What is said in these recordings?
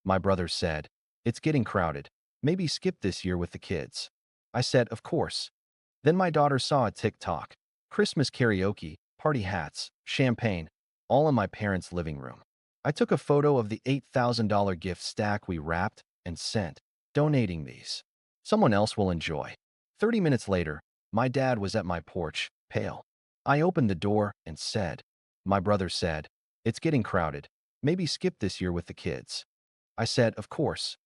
My brother said, "It's getting crowded. Maybe skip this year with the kids." I said, "Of course." Then my daughter saw a TikTok. Christmas karaoke, party hats, champagne, all in my parents' living room. I took a photo of the $8,000 gift stack we wrapped and sent, donating these. Someone else will enjoy. 30 minutes later, my dad was at my porch, pale. I opened the door and said, my brother said, "It's getting crowded. Maybe skip this year with the kids." I said, "Of course."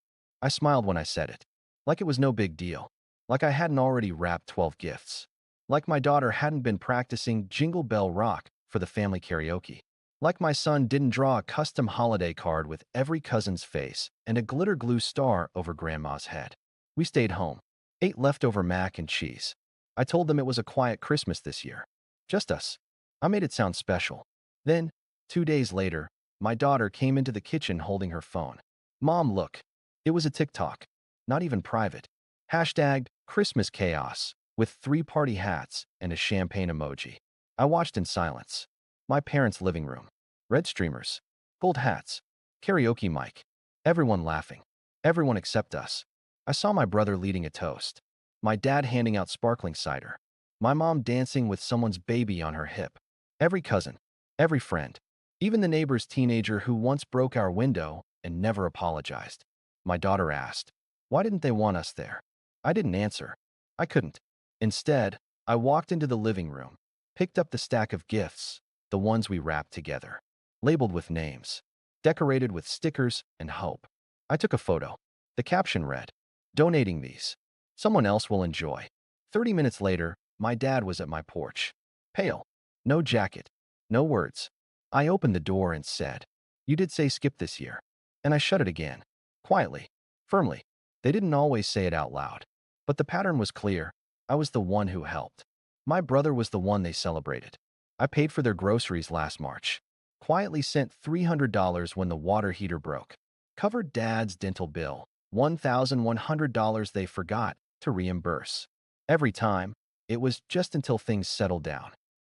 I smiled when I said it, like it was no big deal, like I hadn't already wrapped 12 gifts, like my daughter hadn't been practicing Jingle Bell Rock for the family karaoke, like my son didn't draw a custom holiday card with every cousin's face and a glitter glue star over grandma's head. We stayed home, ate leftover mac and cheese. I told them it was a quiet Christmas this year. Just us. I made it sound special. Then, 2 days later, my daughter came into the kitchen holding her phone. "Mom, look." It was a TikTok, not even private. Hashtagged Christmas Chaos, with 3 party hats and a champagne emoji. I watched in silence. My parents' living room. Red streamers. Gold hats. Karaoke mic. Everyone laughing. Everyone except us. I saw my brother leading a toast. My dad handing out sparkling cider. My mom dancing with someone's baby on her hip. Every cousin. Every friend. Even the neighbor's teenager who once broke our window and never apologized. My daughter asked, "Why didn't they want us there?" I didn't answer. I couldn't. Instead, I walked into the living room, picked up the stack of gifts, the ones we wrapped together, labeled with names, decorated with stickers and hope. I took a photo. The caption read, "Donating these. Someone else will enjoy." 30 minutes later, my dad was at my porch. Pale. No jacket. No words. I opened the door and said, "You did say skip this year." And I shut it again. Quietly. Firmly. They didn't always say it out loud. But the pattern was clear. I was the one who helped. My brother was the one they celebrated. I paid for their groceries last March. Quietly sent $300 when the water heater broke. Covered Dad's dental bill. $1,100 they forgot to reimburse. Every time, it was just until things settled down.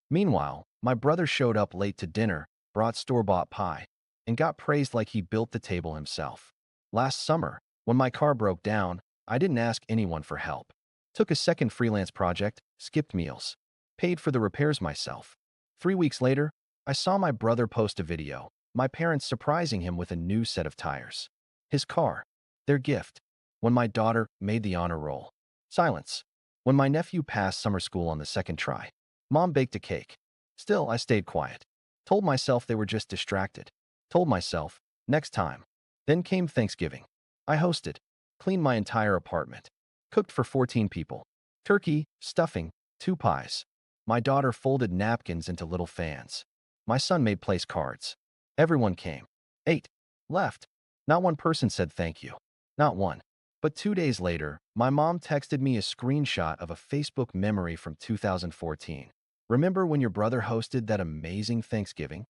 Meanwhile, my brother showed up late to dinner, brought store-bought pie, and got praised like he built the table himself. Last summer, when my car broke down, I didn't ask anyone for help. Took a second freelance project, skipped meals, paid for the repairs myself. 3 weeks later, I saw my brother post a video, my parents surprising him with a new set of tires. His car, their gift. When my daughter made the honor roll. Silence. When my nephew passed summer school on the second try. Mom baked a cake. Still, I stayed quiet. Told myself they were just distracted. Told myself, next time. Then came Thanksgiving. I hosted, cleaned my entire apartment, cooked for 14 people. Turkey, stuffing, 2 pies. My daughter folded napkins into little fans. My son made place cards. Everyone came. Ate. Left. Not one person said thank you. Not one. But 2 days later, my mom texted me a screenshot of a Facebook memory from 2014. "Remember when your brother hosted that amazing Thanksgiving?"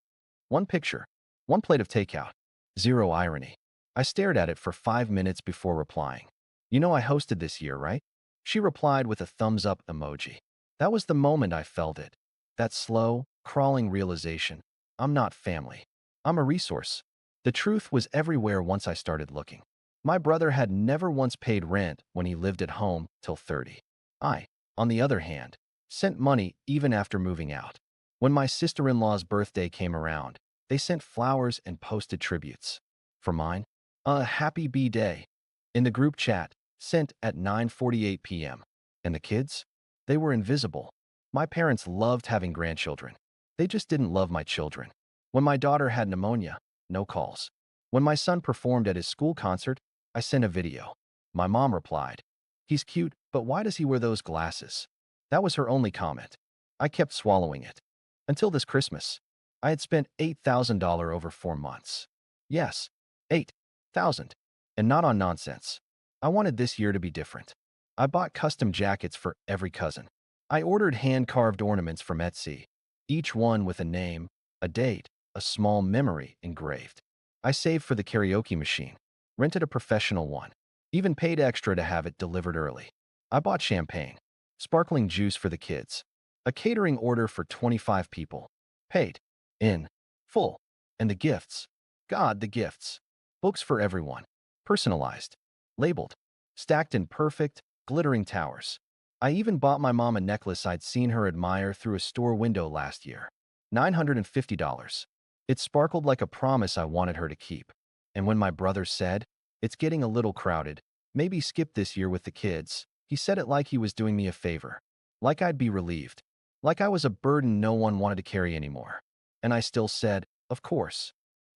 One picture. One plate of takeout. Zero irony. I stared at it for 5 minutes before replying. "You know I hosted this year, right?" She replied with a thumbs up emoji. That was the moment I felt it. That slow, crawling realization. I'm not family. I'm a resource. The truth was everywhere once I started looking. My brother had never once paid rent when he lived at home till 30. I, on the other hand, sent money even after moving out. When my sister-in-law's birthday came around, they sent flowers and posted tributes. For mine, a happy B-day. In the group chat, sent at 9:48 p.m. And the kids? They were invisible. My parents loved having grandchildren. They just didn't love my children. When my daughter had pneumonia, no calls. When my son performed at his school concert, I sent a video. My mom replied, "He's cute, but why does he wear those glasses?" That was her only comment. I kept swallowing it. Until this Christmas, I had spent $8,000 over 4 months. Yes, 8,000. And not on nonsense. I wanted this year to be different. I bought custom jackets for every cousin. I ordered hand-carved ornaments from Etsy, each one with a name, a date, a small memory engraved. I saved for the karaoke machine, rented a professional one, even paid extra to have it delivered early. I bought champagne, sparkling juice for the kids, a catering order for 25 people, paid in full, and the gifts. God, the gifts. Books for everyone. Personalized. Labeled. Stacked in perfect, glittering towers. I even bought my mom a necklace I'd seen her admire through a store window last year. $950. It sparkled like a promise I wanted her to keep. And when my brother said, "It's getting a little crowded, maybe skip this year with the kids," he said it like he was doing me a favor. Like I'd be relieved. Like I was a burden no one wanted to carry anymore. And I still said, of course.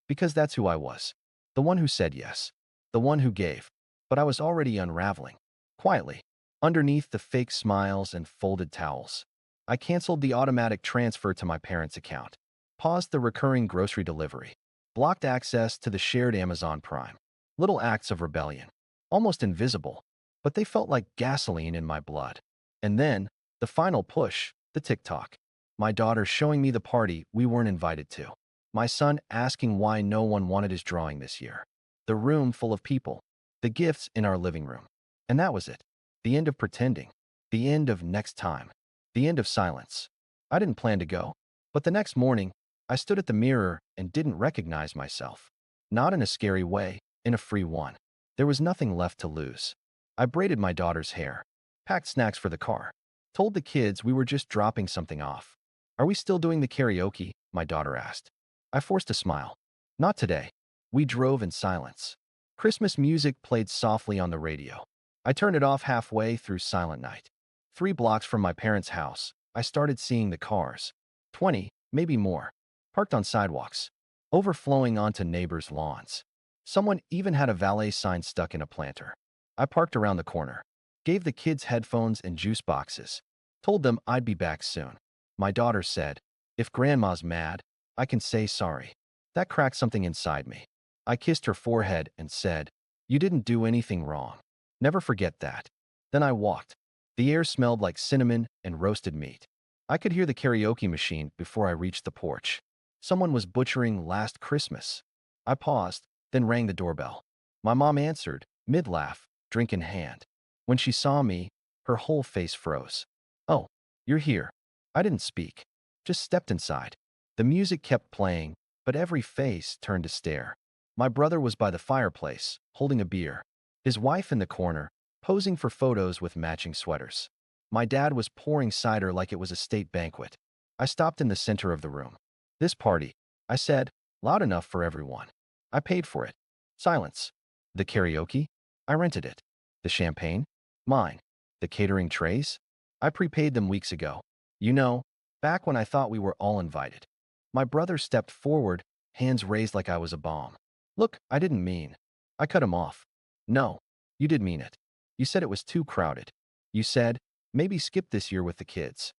Because that's who I was. The one who said yes. The one who gave. But I was already unraveling. Quietly. Underneath the fake smiles and folded towels. I canceled the automatic transfer to my parents' account. Paused the recurring grocery delivery. Blocked access to the shared Amazon Prime. Little acts of rebellion. Almost invisible. But they felt like gasoline in my blood. And then, the final push, the TikTok. My daughter showing me the party we weren't invited to. My son asking why no one wanted his drawing this year. The room full of people. The gifts in our living room. And that was it. The end of pretending. The end of next time. The end of silence. I didn't plan to go. But the next morning, I stood at the mirror and didn't recognize myself. Not in a scary way, in a free one. There was nothing left to lose. I braided my daughter's hair. Packed snacks for the car. Told the kids we were just dropping something off. "Are we still doing the karaoke?" my daughter asked. I forced a smile. "Not today." We drove in silence. Christmas music played softly on the radio. I turned it off halfway through Silent Night. 3 blocks from my parents' house, I started seeing the cars. 20, maybe more. Parked on sidewalks. Overflowing onto neighbors' lawns. Someone even had a valet sign stuck in a planter. I parked around the corner. Gave the kids headphones and juice boxes. Told them I'd be back soon. My daughter said, "If Grandma's mad, I can say sorry." That cracked something inside me. I kissed her forehead and said, "You didn't do anything wrong. Never forget that." Then I walked. The air smelled like cinnamon and roasted meat. I could hear the karaoke machine before I reached the porch. Someone was butchering Last Christmas. I paused, then rang the doorbell. My mom answered, mid-laugh, drink in hand. When she saw me, her whole face froze. "Oh, you're here." I didn't speak. Just stepped inside. The music kept playing, but every face turned to stare. My brother was by the fireplace, holding a beer. His wife in the corner, posing for photos with matching sweaters. My dad was pouring cider like it was a state banquet. I stopped in the center of the room. "This party," I said, loud enough for everyone. "I paid for it." Silence. "The karaoke?" "I rented it." "The champagne?" "Mine." "The catering trays?" "I prepaid them weeks ago. You know, back when I thought we were all invited." My brother stepped forward, hands raised like I was a bomb. "Look, I didn't mean." I cut him off. "No, you did mean it. You said it was too crowded. You said, maybe skip this year with the kids.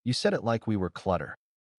You said it like we were clutter."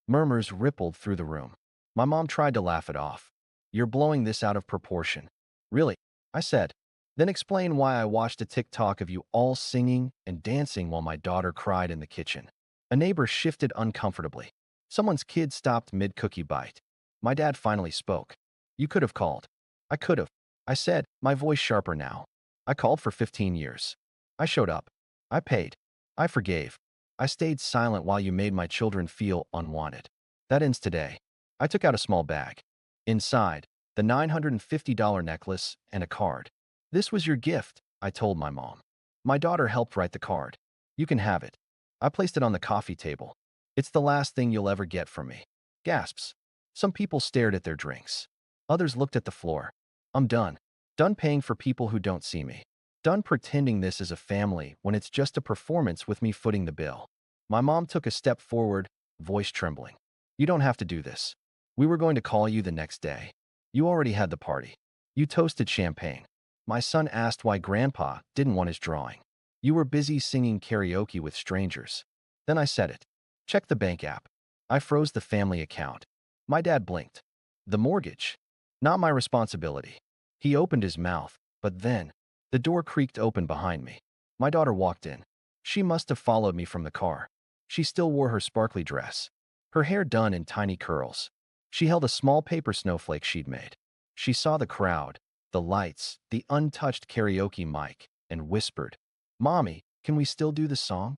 Murmurs rippled through the room. My mom tried to laugh it off. "You're blowing this out of proportion." "Really?" I said. "Then explain why I watched a TikTok of you all singing and dancing while my daughter cried in the kitchen." A neighbor shifted uncomfortably. Someone's kid stopped mid-cookie bite. My dad finally spoke. "You could have called." "I could have," I said, my voice sharper now. "I called for 15 years. I showed up. I paid. I forgave. I stayed silent while you made my children feel unwanted. That ends today." I took out a small bag. Inside, the $950 necklace and a card. "This was your gift," I told my mom. My daughter helped write the card. "You can have it." I placed it on the coffee table. "It's the last thing you'll ever get from me." Gasps. Some people stared at their drinks. Others looked at the floor. I'm done. Done paying for people who don't see me. Done pretending this is a family when it's just a performance with me footing the bill. My mom took a step forward, voice trembling. "You don't have to do this. We were going to call you the next day. You already had the party. You toasted champagne. My son asked why Grandpa didn't want his drawing. You were busy singing karaoke with strangers." Then I said it. "Check the bank app." I froze the family account. My dad blinked. "The mortgage?" "Not my responsibility." He opened his mouth, but then, the door creaked open behind me. My daughter walked in. She must have followed me from the car. She still wore her sparkly dress, her hair done in tiny curls. She held a small paper snowflake she'd made. She saw the crowd, the lights, the untouched karaoke mic, and whispered, "Mommy, can we still do the song?"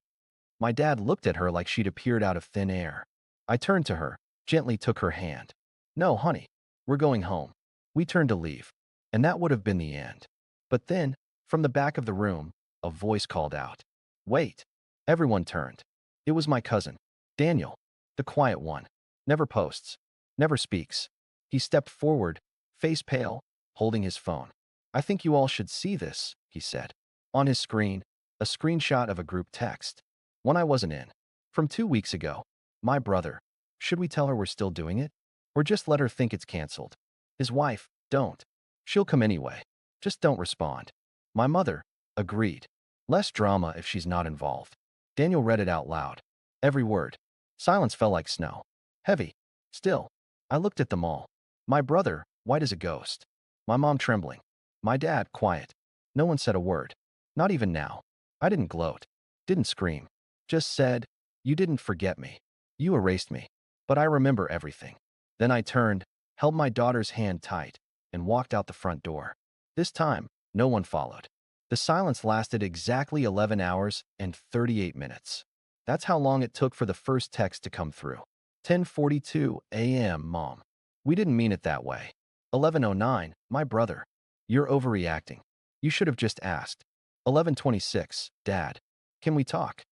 My dad looked at her like she'd appeared out of thin air. I turned to her, gently took her hand. "No, honey. We're going home." We turned to leave. And that would have been the end. But then, from the back of the room, a voice called out, "Wait." Everyone turned. It was my cousin, Daniel, the quiet one. Never posts. Never speaks. He stepped forward, face pale, holding his phone. "I think you all should see this," he said. On his screen, a screenshot of a group text. One I wasn't in. From 2 weeks ago. My brother. "Should we tell her we're still doing it? Or just let her think it's canceled?" His wife, "Don't. She'll come anyway. Just don't respond." My mother, agreed. "Less drama if she's not involved." Daniel read it out loud. Every word. Silence fell like snow. Heavy. Still. I looked at them all. My brother, white as a ghost. My mom trembling. My dad, quiet. No one said a word. Not even now. I didn't gloat. Didn't scream. Just said, "You didn't forget me. You erased me. But I remember everything." Then I turned, held my daughter's hand tight, and walked out the front door. This time, no one followed. The silence lasted exactly 11 hours and 38 minutes. That's how long it took for the first text to come through. 10:42 a.m. Mom. "We didn't mean it that way." 11:09, my brother. "You're overreacting. You should have just asked." 11:26, Dad. "Can we talk?"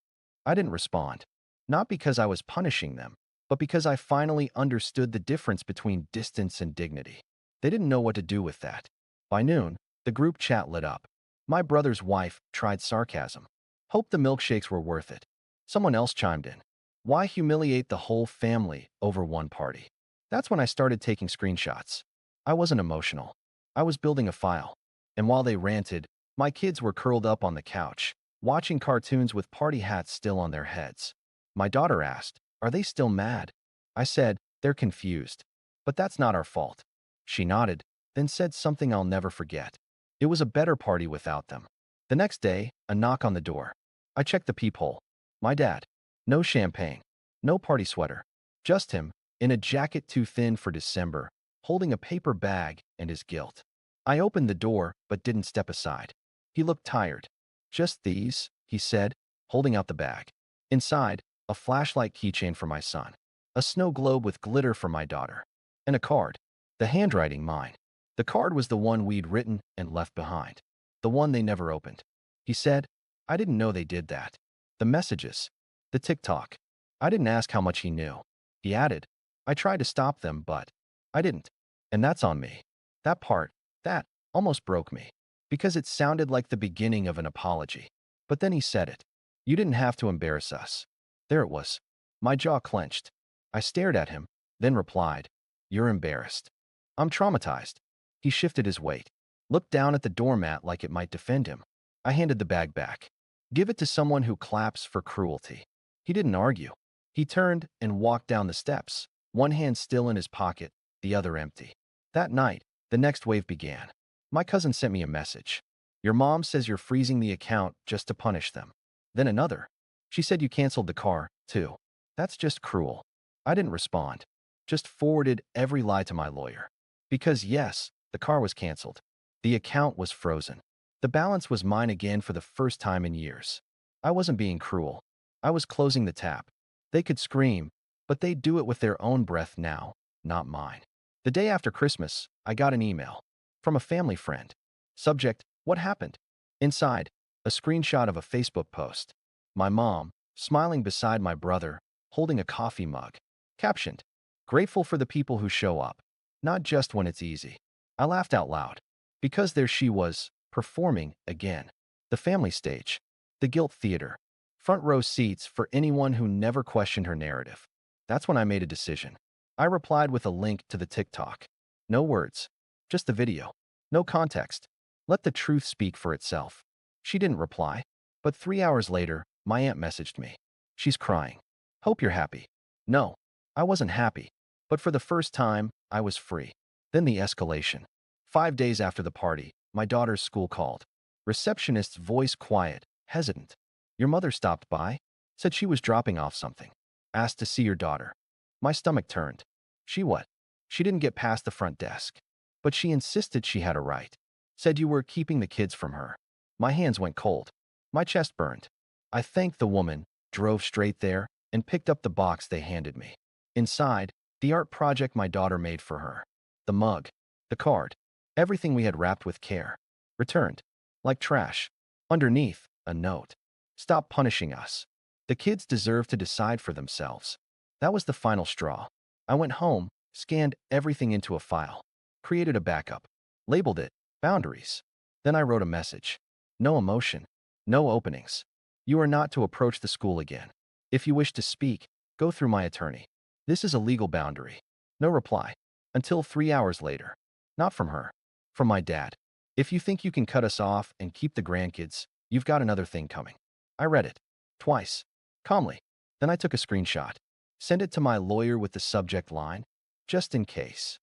I didn't respond. Not because I was punishing them, but because I finally understood the difference between distance and dignity. They didn't know what to do with that. By noon, the group chat lit up. My brother's wife tried sarcasm. "Hope the milkshakes were worth it." Someone else chimed in. "Why humiliate the whole family over one party?" That's when I started taking screenshots. I wasn't emotional. I was building a file. And while they ranted, my kids were curled up on the couch, watching cartoons with party hats still on their heads. My daughter asked, "Are they still mad?" I said, "They're confused. But that's not our fault." She nodded, then said something I'll never forget. "It was a better party without them." The next day, a knock on the door. I checked the peephole. My dad. No champagne. No party sweater. Just him, in a jacket too thin for December, holding a paper bag and his guilt. I opened the door, but didn't step aside. He looked tired. "Just these," he said, holding out the bag. Inside, a flashlight keychain for my son, a snow globe with glitter for my daughter, and a card. The handwriting mine. The card was the one we'd written and left behind. The one they never opened. He said, "I didn't know they did that." The messages. The TikTok. I didn't ask how much he knew. He added, "I tried to stop them, but I didn't." And that's on me. That part, that almost broke me. Because it sounded like the beginning of an apology. But then he said it. "You didn't have to embarrass us." There it was. My jaw clenched. I stared at him, then replied, "You're embarrassed." "I'm traumatized." He shifted his weight, looked down at the doormat like it might defend him. I handed the bag back. "Give it to someone who claps for cruelty." He didn't argue. He turned and walked down the steps, one hand still in his pocket, the other empty. That night, the next wave began. My cousin sent me a message. "Your mom says you're freezing the account just to punish them." Then another. "She said you canceled the car, too." That's just cruel. I didn't respond. Just forwarded every lie to my lawyer. Because yes, the car was canceled. The account was frozen. The balance was mine again for the first time in years. I wasn't being cruel. I was closing the tap. They could scream, but they'd do it with their own breath now, not mine. The day after Christmas, I got an email. From a family friend. Subject, "What happened?" Inside, a screenshot of a Facebook post. My mom, smiling beside my brother, holding a coffee mug. Captioned, "Grateful for the people who show up. Not just when it's easy." I laughed out loud. Because there she was, performing again. The family stage. The guilt theater. Front row seats for anyone who never questioned her narrative. That's when I made a decision. I replied with a link to the TikTok. No words. Just the video. No context. Let the truth speak for itself. She didn't reply. But 3 hours later, my aunt messaged me. She's crying. "Hope you're happy." No, I wasn't happy. But for the first time, I was free. Then the escalation. 5 days after the party, my daughter's school called. Receptionist's voice quiet, hesitant. "Your mother stopped by. Said she was dropping off something. Asked to see your daughter." My stomach turned. "She what?" "She didn't get past the front desk. But she insisted she had a right. Said you were keeping the kids from her." My hands went cold. My chest burned. I thanked the woman, drove straight there, and picked up the box they handed me. Inside, the art project my daughter made for her. The mug. The card. Everything we had wrapped with care. Returned. Like trash. Underneath, a note. Stop punishing us. The kids deserve to decide for themselves. That was the final straw. I went home, scanned everything into a file, created a backup, labeled it boundaries. Then I wrote a message. No emotion. No openings. You are not to approach the school again. If you wish to speak, go through my attorney. This is a legal boundary. No reply. Until 3 hours later. Not from her. From my dad. If you think you can cut us off and keep the grandkids, you've got another thing coming. I read it. Twice. Calmly. Then I took a screenshot. Sent it to my lawyer with the subject line, just in case.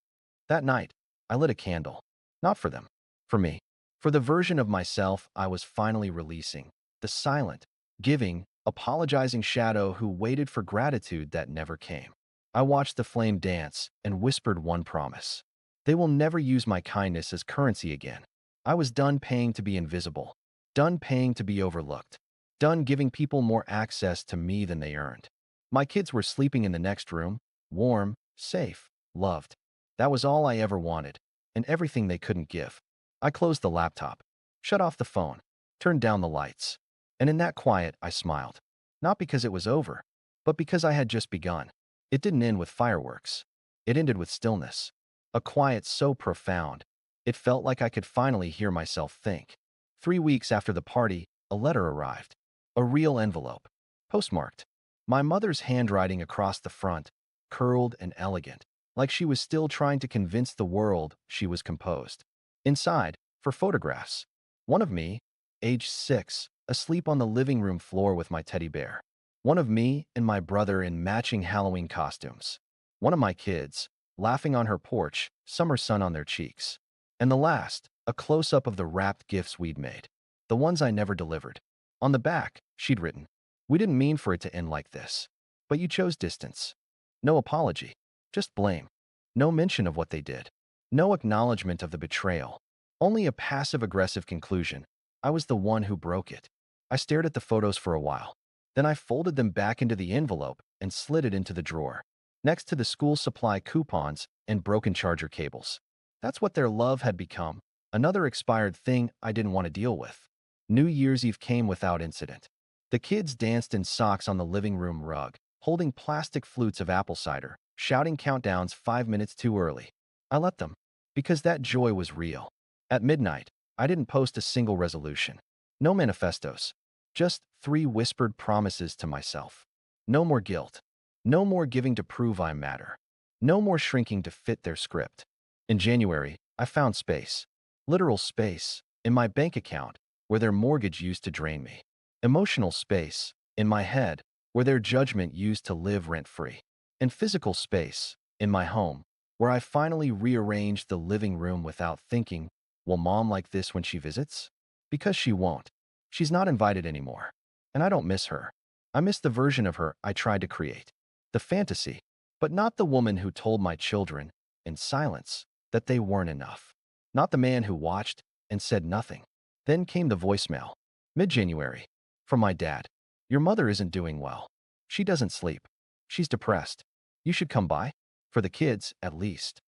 That night, I lit a candle. Not for them. For me. For the version of myself I was finally releasing. The silent, giving, apologizing shadow who waited for gratitude that never came. I watched the flame dance and whispered one promise. They will never use my kindness as currency again. I was done paying to be invisible. Done paying to be overlooked. Done giving people more access to me than they earned. My kids were sleeping in the next room, warm, safe, loved. That was all I ever wanted, and everything they couldn't give. I closed the laptop, shut off the phone, turned down the lights. And in that quiet, I smiled. Not because it was over, but because I had just begun. It didn't end with fireworks. It ended with stillness. A quiet so profound, it felt like I could finally hear myself think. 3 weeks after the party, a letter arrived. A real envelope. Postmarked. My mother's handwriting across the front, curled and elegant, like she was still trying to convince the world she was composed. Inside, for photographs. One of me, age 6, asleep on the living room floor with my teddy bear. One of me and my brother in matching Halloween costumes. One of my kids, laughing on her porch, summer sun on their cheeks. And the last, a close-up of the wrapped gifts we'd made. The ones I never delivered. On the back, she'd written, "We didn't mean for it to end like this. But you chose distance. No apology. Just blame. No mention of what they did. No acknowledgement of the betrayal. Only a passive-aggressive conclusion. I was the one who broke it." I stared at the photos for a while. Then I folded them back into the envelope and slid it into the drawer, next to the school supply coupons and broken charger cables. That's what their love had become, another expired thing I didn't want to deal with. New Year's Eve came without incident. The kids danced in socks on the living room rug, holding plastic flutes of apple cider, shouting countdowns 5 minutes too early. I let them, because that joy was real. At midnight, I didn't post a single resolution. No manifestos. Just 3 whispered promises to myself. No more guilt. No more giving to prove I matter. No more shrinking to fit their script. In January, I found space. Literal space. In my bank account, where their mortgage used to drain me. Emotional space. In my head, where their judgment used to live rent-free. And physical space. In my home, where I finally rearranged the living room without thinking, will Mom like this when she visits? Because she won't. She's not invited anymore. And I don't miss her. I miss the version of her I tried to create. The fantasy, but not the woman who told my children, in silence, that they weren't enough. Not the man who watched and said nothing. Then came the voicemail. Mid-January. From my dad. "Your mother isn't doing well. She doesn't sleep. She's depressed. You should come by. For the kids, at least."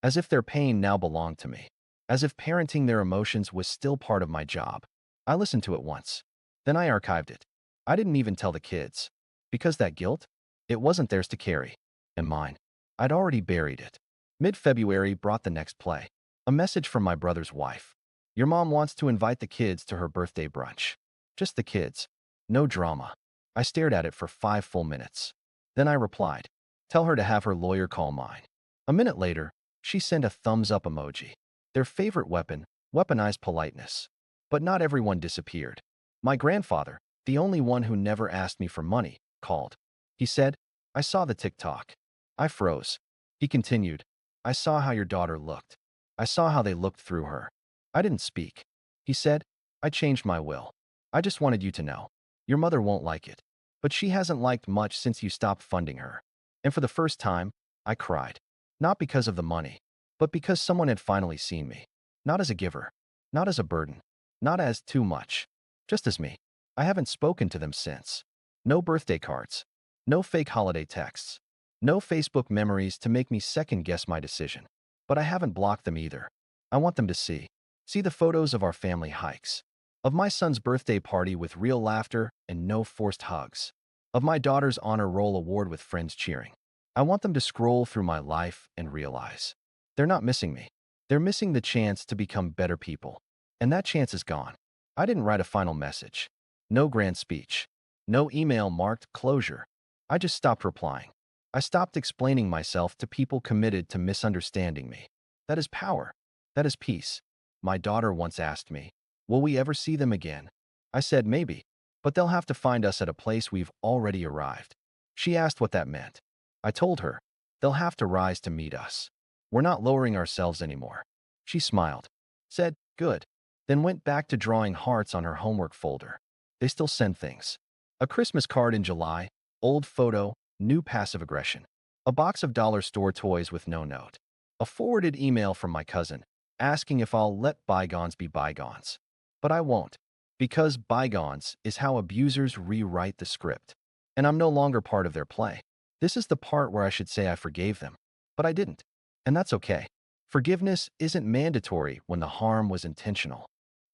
As if their pain now belonged to me. As if parenting their emotions was still part of my job. I listened to it once. Then I archived it. I didn't even tell the kids. Because that guilt? It wasn't theirs to carry. And mine. I'd already buried it. Mid-February brought the next play. A message from my brother's wife. "Your mom wants to invite the kids to her birthday brunch." Just the kids. No drama. I stared at it for 5 full minutes. Then I replied, "Tell her to have her lawyer call mine." A minute later, she sent a thumbs-up emoji. Their favorite weapon, weaponized politeness. But not everyone disappeared. My grandfather, the only one who never asked me for money, called. He said, "I saw the TikTok." I froze. He continued, "I saw how your daughter looked. I saw how they looked through her." I didn't speak. He said, "I changed my will. I just wanted you to know. Your mother won't like it. But she hasn't liked much since you stopped funding her." And for the first time, I cried. Not because of the money, but because someone had finally seen me. Not as a giver. Not as a burden. Not as too much. Just as me. I haven't spoken to them since. No birthday cards. No fake holiday texts. No Facebook memories to make me second-guess my decision. But I haven't blocked them either. I want them to see the photos of our family hikes, of my son's birthday party with real laughter and no forced hugs, of my daughter's honor roll award with friends cheering. I want them to scroll through my life and realize they're not missing me. They're missing the chance to become better people. And that chance is gone. I didn't write a final message. No grand speech. No email marked closure. I just stopped replying. I stopped explaining myself to people committed to misunderstanding me. That is power. That is peace. My daughter once asked me, will we ever see them again? I said maybe, but they'll have to find us at a place we've already arrived. She asked what that meant. I told her, they'll have to rise to meet us. We're not lowering ourselves anymore. She smiled, said, good, then went back to drawing hearts on her homework folder. They still send things. A Christmas card in July, old photo, new passive aggression. A box of dollar store toys with no note. A forwarded email from my cousin, asking if I'll let bygones be bygones. But I won't, because bygones is how abusers rewrite the script. And I'm no longer part of their play. This is the part where I should say I forgave them. But I didn't. And that's okay. Forgiveness isn't mandatory when the harm was intentional.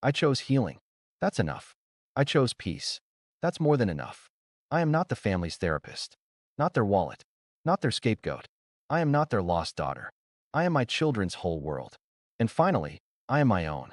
I chose healing. That's enough. I chose peace. That's more than enough. I am not the family's therapist, not their wallet, not their scapegoat. I am not their lost daughter. I am my children's whole world. And finally, I am my own.